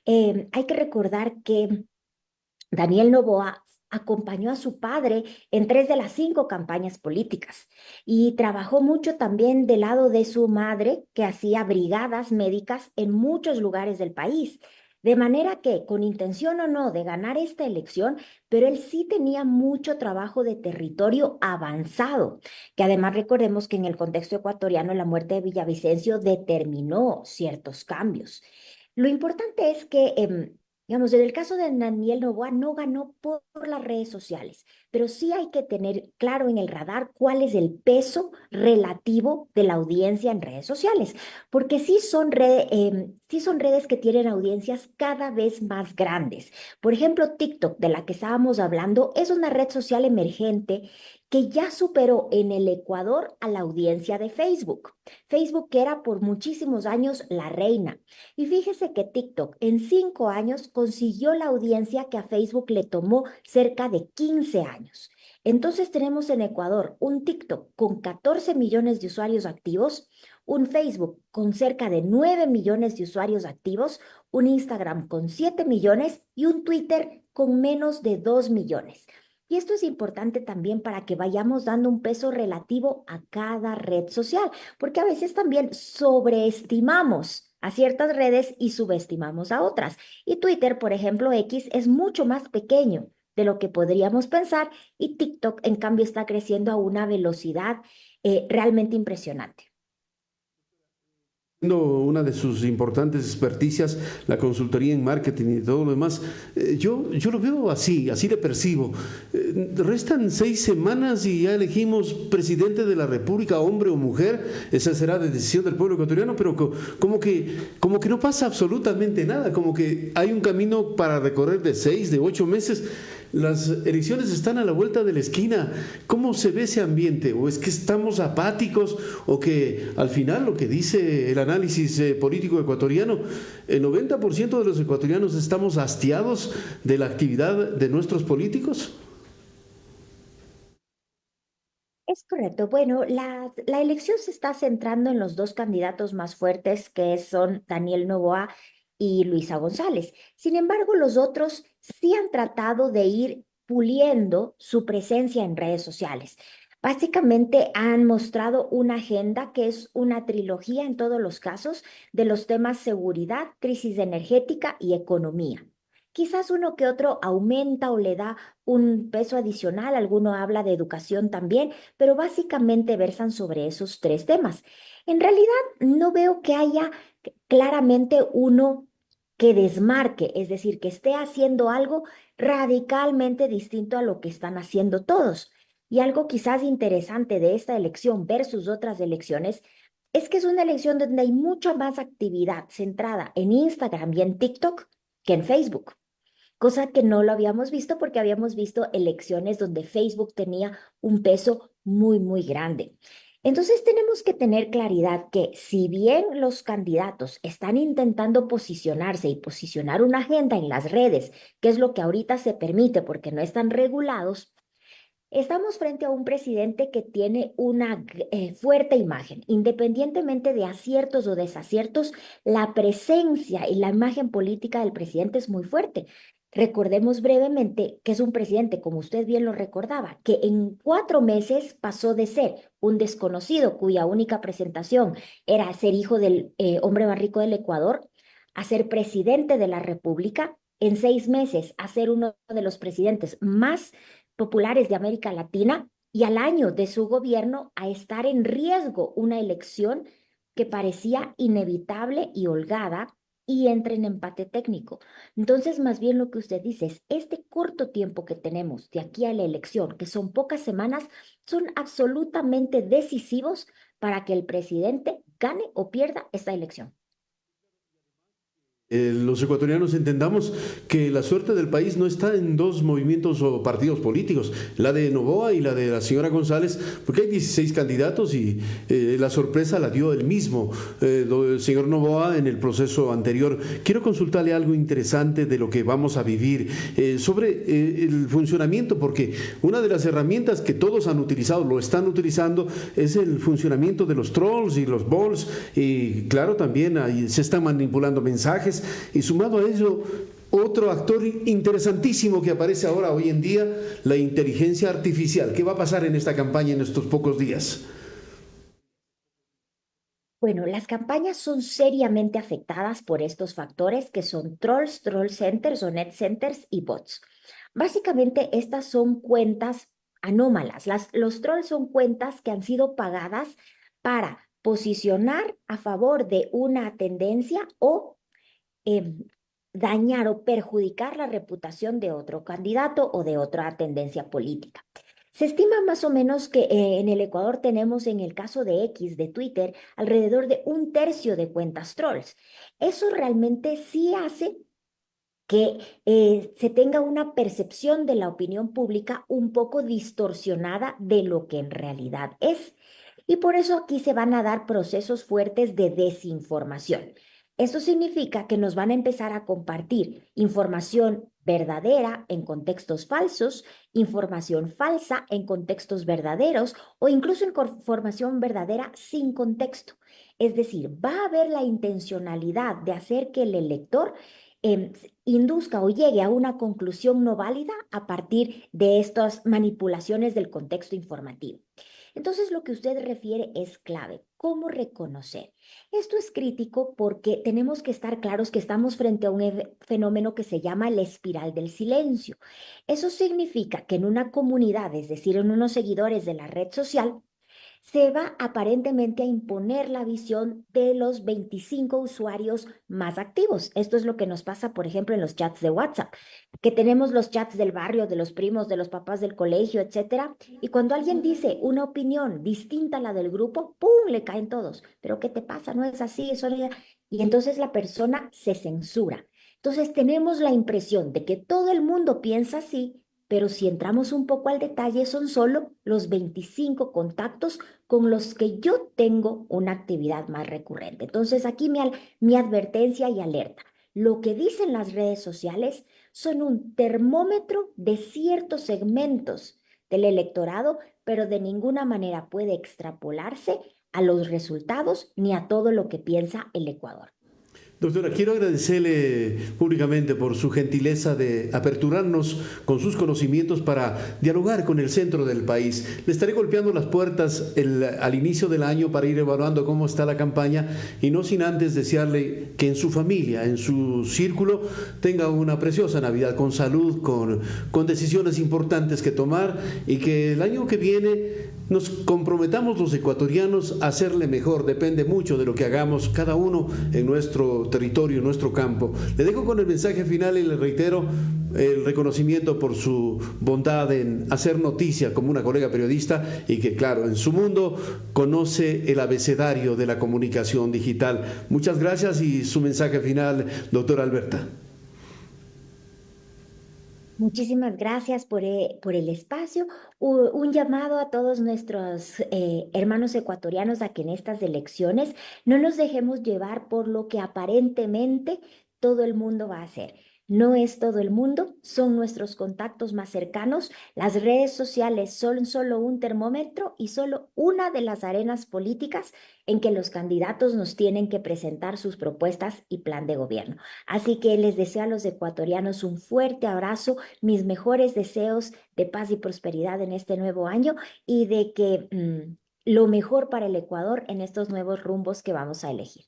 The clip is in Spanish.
Hay que recordar que Daniel Noboa acompañó a su padre en 3 de las 5 campañas políticas y trabajó mucho también del lado de su madre, que hacía brigadas médicas en muchos lugares del país. De manera que, con intención o no de ganar esta elección, pero él sí tenía mucho trabajo de territorio avanzado, que además recordemos que en el contexto ecuatoriano la muerte de Villavicencio determinó ciertos cambios. Lo importante es que digamos, en el caso de Daniel Noboa no ganó por las redes sociales, pero sí hay que tener claro en el radar cuál es el peso relativo de la audiencia en redes sociales, porque sí son redes que tienen audiencias cada vez más grandes. Por ejemplo, TikTok, de la que estábamos hablando, es una red social emergente que ya superó en el Ecuador a la audiencia de Facebook. Facebook, que era por muchísimos años la reina. Y fíjese que TikTok en 5 años consiguió la audiencia que a Facebook le tomó cerca de 15 años. Entonces tenemos en Ecuador un TikTok con 14 millones de usuarios activos, un Facebook con cerca de 9 millones de usuarios activos, un Instagram con 7 millones y un Twitter con menos de 2 millones. Y esto es importante también para que vayamos dando un peso relativo a cada red social, porque a veces también sobreestimamos a ciertas redes y subestimamos a otras. Y Twitter, por ejemplo, X, es mucho más pequeño de lo que podríamos pensar y TikTok, en cambio, está creciendo a una velocidad realmente impresionante. Una de sus importantes experticias, la consultoría en marketing y todo lo demás. Yo lo veo así, así le percibo. Restan 6 semanas y ya elegimos presidente de la República, hombre o mujer. Esa será de decisión del pueblo ecuatoriano, pero como que no pasa absolutamente nada, como que hay un camino para recorrer de 6, de 8 meses. Las elecciones están a la vuelta de la esquina. ¿Cómo se ve ese ambiente? ¿O es que estamos apáticos? ¿O que al final lo que dice el análisis político ecuatoriano, el 90% de los ecuatorianos estamos hastiados de la actividad de nuestros políticos? Es correcto. Bueno, la elección se está centrando en los dos candidatos más fuertes, que son Daniel Noboa y Luisa González. Sin embargo, los otros sí han tratado de ir puliendo su presencia en redes sociales. Básicamente han mostrado una agenda que es una trilogía en todos los casos de los temas seguridad, crisis energética y economía. Quizás uno que otro aumenta o le da un peso adicional, alguno habla de educación también, pero básicamente versan sobre esos 3 temas. En realidad, no veo que haya claramente uno que desmarque, es decir, que esté haciendo algo radicalmente distinto a lo que están haciendo todos. Y algo quizás interesante de esta elección versus otras elecciones es que es una elección donde hay mucha más actividad centrada en Instagram y en TikTok que en Facebook, cosa que no lo habíamos visto porque habíamos visto elecciones donde Facebook tenía un peso muy, muy grande. Entonces tenemos que tener claridad que si bien los candidatos están intentando posicionarse y posicionar una agenda en las redes, que es lo que ahorita se permite porque no están regulados, estamos frente a un presidente que tiene una fuerte imagen. Independientemente de aciertos o desaciertos, la presencia y la imagen política del presidente es muy fuerte. Recordemos brevemente que es un presidente, como usted bien lo recordaba, que en 4 meses pasó de ser un desconocido cuya única presentación era ser hijo del hombre más rico del Ecuador, a ser presidente de la República, en 6 meses a ser uno de los presidentes más populares de América Latina y al año de su gobierno a estar en riesgo una elección que parecía inevitable y holgada y entra en empate técnico. Entonces, más bien lo que usted dice es, este corto tiempo que tenemos de aquí a la elección, que son pocas semanas, son absolutamente decisivos para que el presidente gane o pierda esta elección. Los ecuatorianos entendamos que la suerte del país no está en dos movimientos o partidos políticos, la de Novoa y la de la señora González, porque hay 16 candidatos y la sorpresa la dio el mismo el señor Novoa en el proceso anterior. Quiero consultarle algo interesante de lo que vamos a vivir sobre el funcionamiento, porque una de las herramientas que todos han utilizado, lo están utilizando, es el funcionamiento de los trolls y los bots, y claro, también ahí se están manipulando mensajes digitales y sumado a ello otro actor interesantísimo que aparece ahora hoy en día, la inteligencia artificial. ¿Qué va a pasar en esta campaña en estos pocos días? Bueno, las campañas son seriamente afectadas por estos factores que son trolls, troll centers o net centers y bots. Básicamente, estas son cuentas anómalas. Los trolls son cuentas que han sido pagadas para posicionar a favor de una tendencia o em, dañar o perjudicar la reputación de otro candidato o de otra tendencia política. Se estima más o menos que en el Ecuador tenemos, en el caso de X, de Twitter, alrededor de un tercio de cuentas trolls. Eso realmente sí hace que se tenga una percepción de la opinión pública un poco distorsionada de lo que en realidad es. Y por eso aquí se van a dar procesos fuertes de desinformación. Esto significa que nos van a empezar a compartir información verdadera en contextos falsos, información falsa en contextos verdaderos o incluso información verdadera sin contexto. Es decir, va a haber la intencionalidad de hacer que el elector em, induzca o llegue a una conclusión no válida a partir de estas manipulaciones del contexto informativo. Entonces, lo que usted refiere es clave. ¿Cómo reconocer? Esto es crítico porque tenemos que estar claros que estamos frente a un fenómeno que se llama la espiral del silencio. Eso significa que en una comunidad, es decir, en unos seguidores de la red social, se va aparentemente a imponer la visión de los 25 usuarios más activos. Esto es lo que nos pasa, por ejemplo, en los chats de WhatsApp, que tenemos los chats del barrio, de los primos, de los papás del colegio, etcétera. Y cuando alguien dice una opinión distinta a la del grupo, ¡pum!, le caen todos. ¿Pero qué te pasa? No es así, eso no es-". Y entonces la persona se censura. Entonces tenemos la impresión de que todo el mundo piensa así, pero si entramos un poco al detalle, son solo los 25 contactos con los que yo tengo una actividad más recurrente. Entonces, aquí mi advertencia y alerta. Lo que dicen las redes sociales son un termómetro de ciertos segmentos del electorado, pero de ninguna manera puede extrapolarse a los resultados ni a todo lo que piensa el Ecuador. Doctora, quiero agradecerle públicamente por su gentileza de aperturarnos con sus conocimientos para dialogar con el centro del país. Le estaré golpeando las puertas al inicio del año para ir evaluando cómo está la campaña y no sin antes desearle que en su familia, en su círculo, tenga una preciosa Navidad con salud, con decisiones importantes que tomar y que el año que viene nos comprometamos los ecuatorianos a hacerle mejor. Depende mucho de lo que hagamos cada uno en nuestro territorio, en nuestro campo. Le dejo con el mensaje final y le reitero el reconocimiento por su bondad en hacer noticia como una colega periodista y que, claro, en su mundo conoce el abecedario de la comunicación digital. Muchas gracias y su mensaje final, doctora Alberta. Muchísimas gracias por el espacio. Un llamado a todos nuestros hermanos ecuatorianos a que en estas elecciones no nos dejemos llevar por lo que aparentemente todo el mundo va a hacer. No es todo el mundo, son nuestros contactos más cercanos. Las redes sociales son solo un termómetro y solo una de las arenas políticas en que los candidatos nos tienen que presentar sus propuestas y plan de gobierno. Así que les deseo a los ecuatorianos un fuerte abrazo, mis mejores deseos de paz y prosperidad en este nuevo año y de que lo mejor para el Ecuador en estos nuevos rumbos que vamos a elegir.